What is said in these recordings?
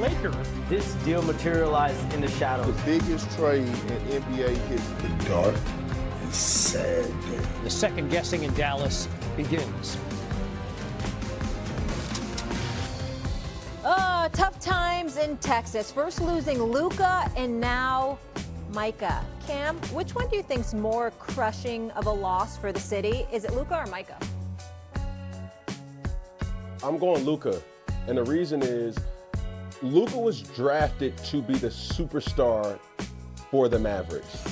Lakers. This deal materialized in the shadows. The biggest trade in NBA history. The dark and sad day. The second guessing in Dallas begins. Tough times in Texas. First losing Luka and now Micah. Cam, which one do you think's more crushing of a loss for the city? Is it Luka or Micah? I'm going Luka, and the reason is Luka was drafted to be the superstar for the Mavericks.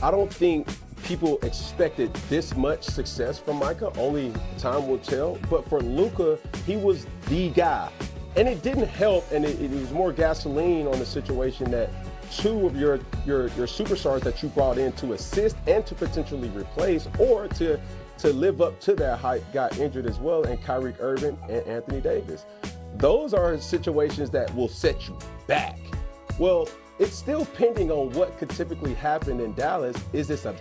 I don't think people expected this much success from Micah. Only time will tell. But for Luka, he was the guy. And it didn't help, and it was more gasoline on the situation that two of your superstars that you brought in to assist and to potentially replace or to live up to that hype got injured as well, and Kyrie Irving and Anthony Davis. Those are situations that will set you back. Well, it's still pending on what could typically happen in Dallas. Is this a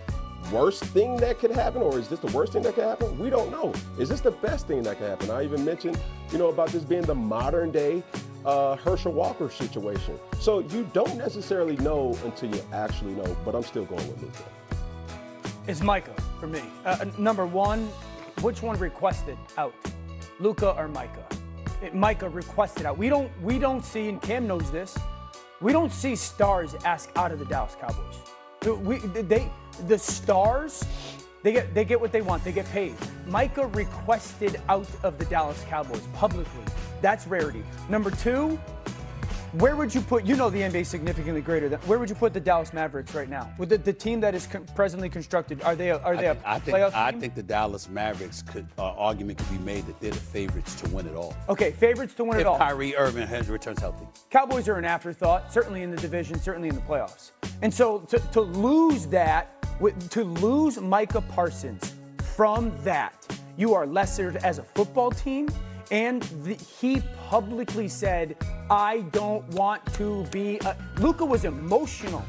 worst thing that could happen, or is this the worst thing that could happen? We don't know. Is this the best thing that could happen? I even mentioned, about this being the modern day Herschel Walker situation. So you don't necessarily know until you actually know, but I'm still going with Luka. It's Micah for me. Number one, which one requested out, Luka or Micah? Micah requested out. We don't see, and Cam knows this, we don't see stars ask out of the Dallas Cowboys. The stars, they get what they want. They get paid. Micah requested out of the Dallas Cowboys publicly. That's rarity. Number two, where would you put, the NBA is significantly greater than, where would you put the Dallas Mavericks right now? With the team that is presently constructed, are they a playoff team? I think the Dallas Mavericks argument could be made that they're the favorites to win it all. Okay, favorites to win it all. If Kyrie Irving returns healthy. Cowboys are an afterthought, certainly in the division, certainly in the playoffs. And so to lose that, to lose Micah Parsons from that, you are lessered as a football team. And he publicly said, I don't want to be Luka was emotional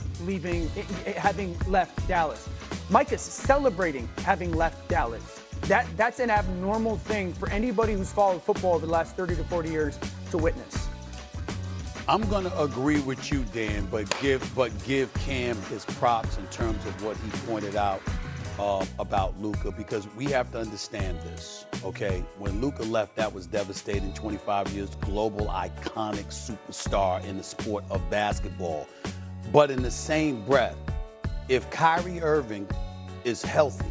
having left Dallas. Micah's celebrating having left Dallas. That's an abnormal thing for anybody who's followed football over the last 30 to 40 years to witness. I'm going to agree with you, Dan, but give Cam his props in terms of what he pointed out about Luka, because we have to understand this, okay? When Luka left, that was devastating. 25 years, global iconic superstar in the sport of basketball. But in the same breath, if Kyrie Irving is healthy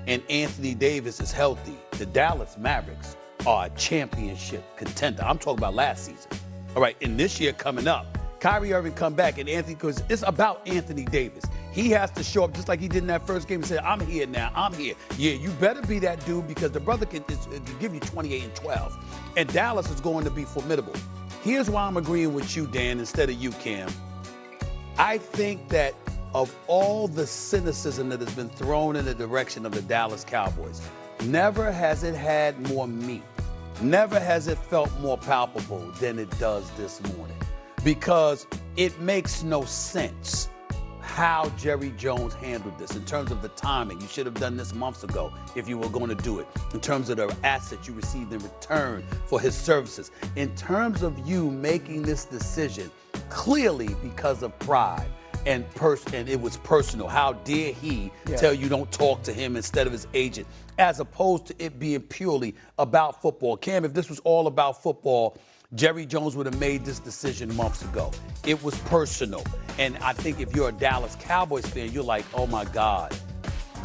and Anthony Davis is healthy, the Dallas Mavericks are a championship contender. I'm talking about last season. All right, and this year coming up, Kyrie Irving come back and because it's about Anthony Davis. He has to show up just like he did in that first game and say, I'm here now, I'm here. Yeah, you better be that dude because the brother can give you 28 and 12. And Dallas is going to be formidable. Here's why I'm agreeing with you, Dan, instead of you, Cam. I think that of all the cynicism that has been thrown in the direction of the Dallas Cowboys, never has it had more meat. Never has it felt more palpable than it does this morning. Because it makes no sense how Jerry Jones handled this in terms of the timing. You should have done this months ago if you were going to do it. In terms of the assets you received in return for his services. In terms of you making this decision, clearly because of pride and it was personal. How dare he tell you don't talk to him instead of his agent, as opposed to it being purely about football. Cam, if this was all about football, Jerry Jones would have made this decision months ago. It was personal. And I think if you're a Dallas Cowboys fan, you're like, oh my God,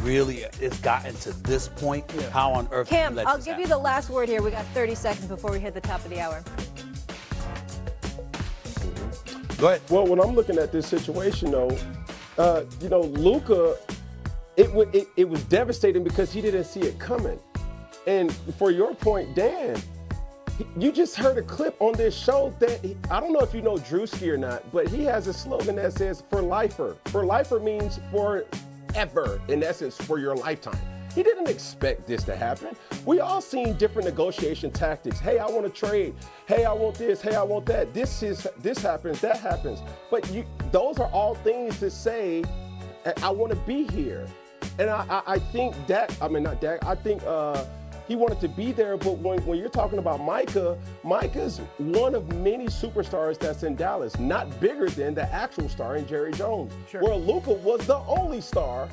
really, it's gotten to this point? Yeah. How on earth Cam, I'll give you the last word here. We got 30 seconds before we hit the top of the hour. Go ahead. Well, when I'm looking at this situation, though, Luka, it was devastating because he didn't see it coming. And for your point, Dan, you just heard a clip on this show that, I don't know if you know Drewski or not, but he has a slogan that says, for lifer. For lifer means forever, in essence, for your lifetime. He didn't expect this to happen. We all seen different negotiation tactics. Hey, I want to trade. Hey, I want this. Hey, I want that. This happens, that happens. But those are all things to say, I want to be here. And I think I think he wanted to be there. But when you're talking about Micah, Micah's one of many superstars that's in Dallas, not bigger than the actual star in Jerry Jones. Sure. Where Luka was the only star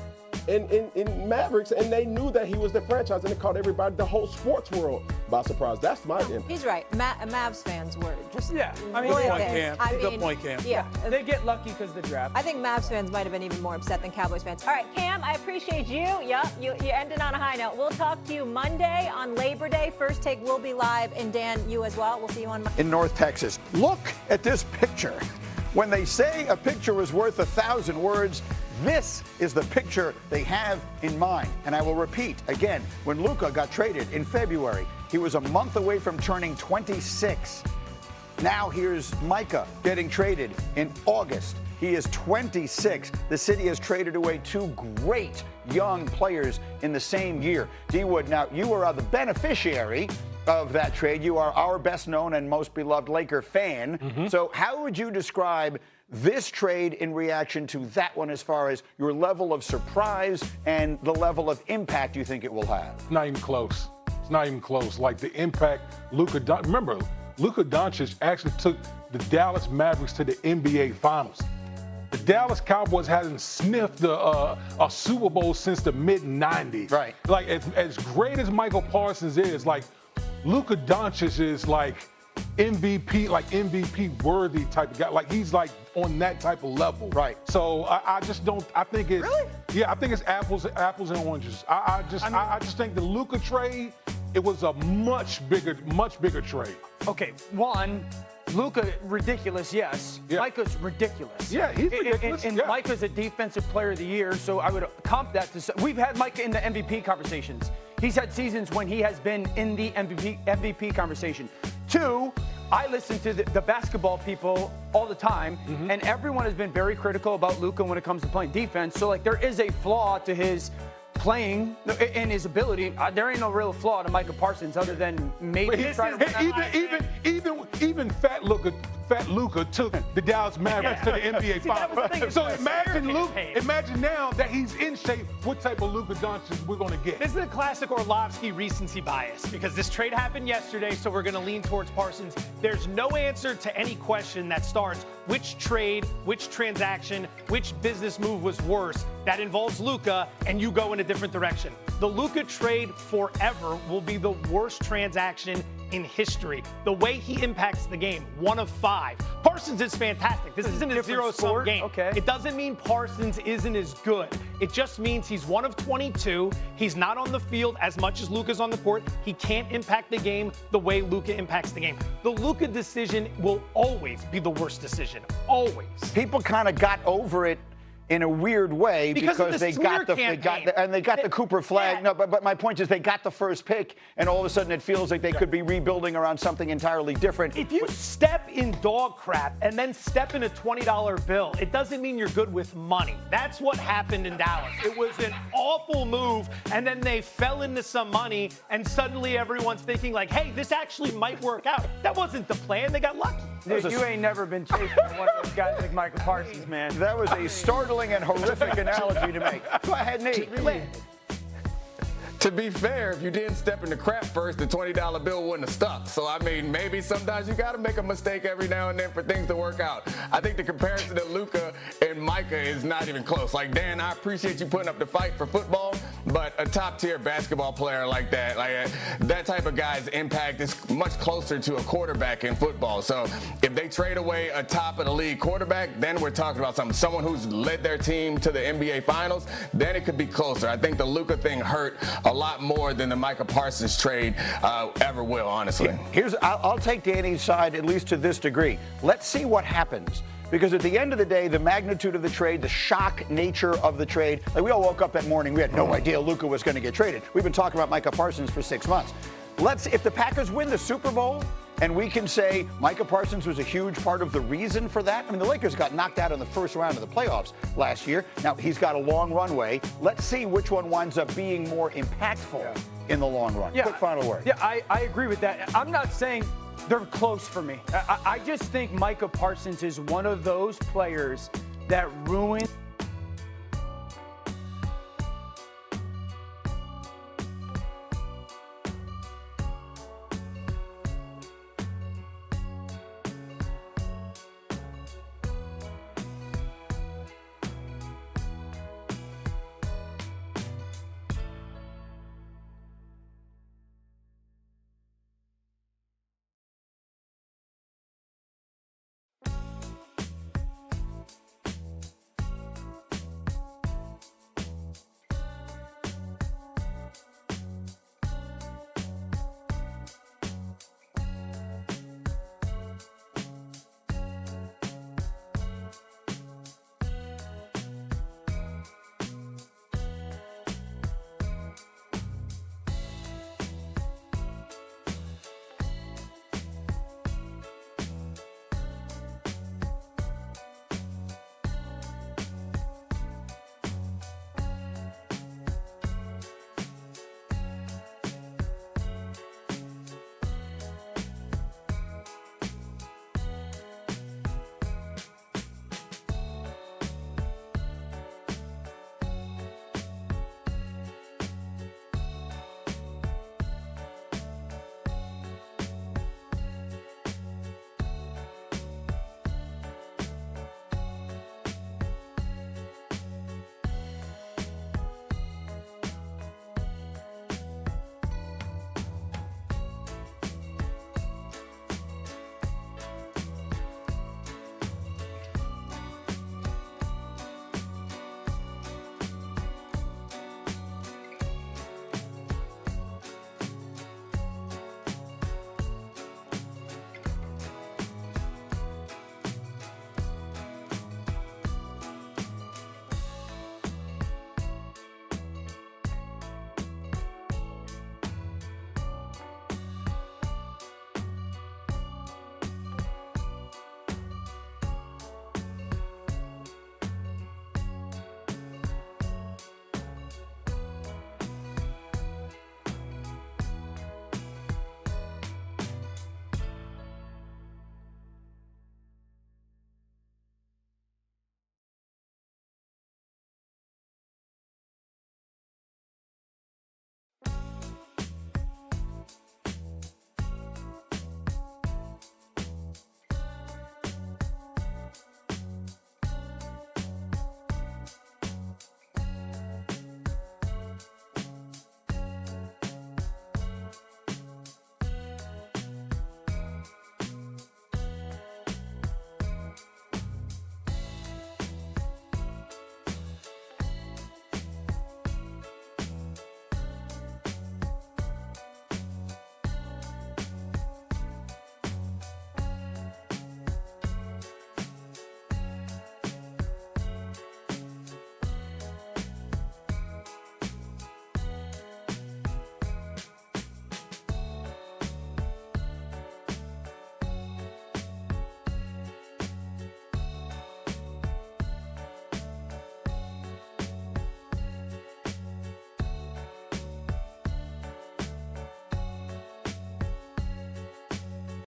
in Mavericks, and they knew that he was the franchise, and it caught everybody, the whole sports world, by surprise. That's my opinion. He's right. Mavs fans were just Yeah, I mean, livid. good point, Cam. I Good mean, point, Cam. Yeah, They get lucky because the draft. I think Mavs fans might have been even more upset than Cowboys fans. All right, Cam, I appreciate you. Yep, you ended on a high note. We'll talk to you Monday on Labor Day. First Take will be live, and Dan, you as well. We'll see you on Monday. In North Texas. Look at this picture. When they say a picture is worth 1,000 words, this is the picture they have in mind. And I will repeat again, when Luka got traded in February, he was a month away from turning 26. Now here's Micah getting traded in August. He is 26. The city has traded away two great young players in the same year. D-Wood, now you are the beneficiary of that trade. You are our best known and most beloved Laker fan. So how would you describe this trade in reaction to that one as far as your level of surprise and the level of impact you think it will have? Not even close. It's not even close. Like the impact, remember, Luka Doncic actually took the Dallas Mavericks to the NBA Finals. The Dallas Cowboys hadn't sniffed a Super Bowl since the mid-'90s. Right. Like, as great as Michael Parsons is, like, Luka Doncic is like MVP worthy type of guy. Like, he's like on that type of level. Right. So I just don't. I think it's Really? Yeah. I think it's apples and oranges. I just think the Luka trade, it was a much bigger trade. Okay, one, Luka, ridiculous, yes. Yeah. Micah's ridiculous. Yeah, he's ridiculous. And yeah. Micah's a defensive player of the year, so I would comp that to. We've had Micah in the MVP conversations. He's had seasons when he has been in the MVP conversation. Two, I listen to the basketball people all the time, and everyone has been very critical about Luka when it comes to playing defense. So, like, there is a flaw to his playing and his ability. There ain't no real flaw to Micah Parsons other than maybe trying to even fat Luka took the Dallas Mavericks to the NBA Finals. So imagine now that he's in shape, what type of Luka Doncic we're going to get. This is a classic Orlovsky recency bias because this trade happened yesterday, so we're going to lean towards Parsons. There's no answer to any question that starts which trade, which transaction, which business move was worse that involves Luka, and you go in a different direction. The Luka trade forever will be the worst transaction in history. The way he impacts the game, 1 of 5. Parsons is fantastic. This isn't a zero-sum game. Okay. It doesn't mean Parsons isn't as good. It just means he's 1 of 22. He's not on the field as much as Luka's on the court. He can't impact the game the way Luka impacts the game. The Luka decision will always be the worst decision. Always. People kind of got over it in a weird way because they got the Cooper flag. Yeah. No, but my point is they got the first pick, and all of a sudden it feels like they could be rebuilding around something entirely different. If you step in dog crap and then step in a $20 bill, it doesn't mean you're good with money. That's what happened in Dallas. It was an awful move, and then they fell into some money, and suddenly everyone's thinking like, hey, this actually might work out. That wasn't the plan. They got lucky. Dude, you ain't never been chased by one of those guys like Michael Parsons, man. That was a startling and horrific analogy to make. Go ahead, Nate. To be fair, if you didn't step in the crap first, the $20 bill wouldn't have stuck. So, I mean, maybe sometimes you got to make a mistake every now and then for things to work out. I think the comparison to Luka and Micah is not even close. Like, Dan, I appreciate you putting up the fight for football, but a top-tier basketball player like that, that type of guy's impact is much closer to a quarterback in football. So, if they trade away a top-of-the-league quarterback, then we're talking about someone who's led their team to the NBA Finals, then it could be closer. I think the Luka thing hurt a lot more than the Micah Parsons trade ever will, honestly. I'll take Danny's side, at least to this degree. Let's see what happens. Because at the end of the day, the magnitude of the trade, the shock nature of the trade, like we all woke up that morning, we had no idea Luka was going to get traded. We've been talking about Micah Parsons for 6 months. If the Packers win the Super Bowl, and we can say Micah Parsons was a huge part of the reason for that. I mean, the Lakers got knocked out in the first round of the playoffs last year. Now, he's got a long runway. Let's see which one winds up being more impactful in the long run. Yeah. Quick final word. Yeah, I agree with that. I'm not saying they're close for me. I just think Micah Parsons is one of those players that ruined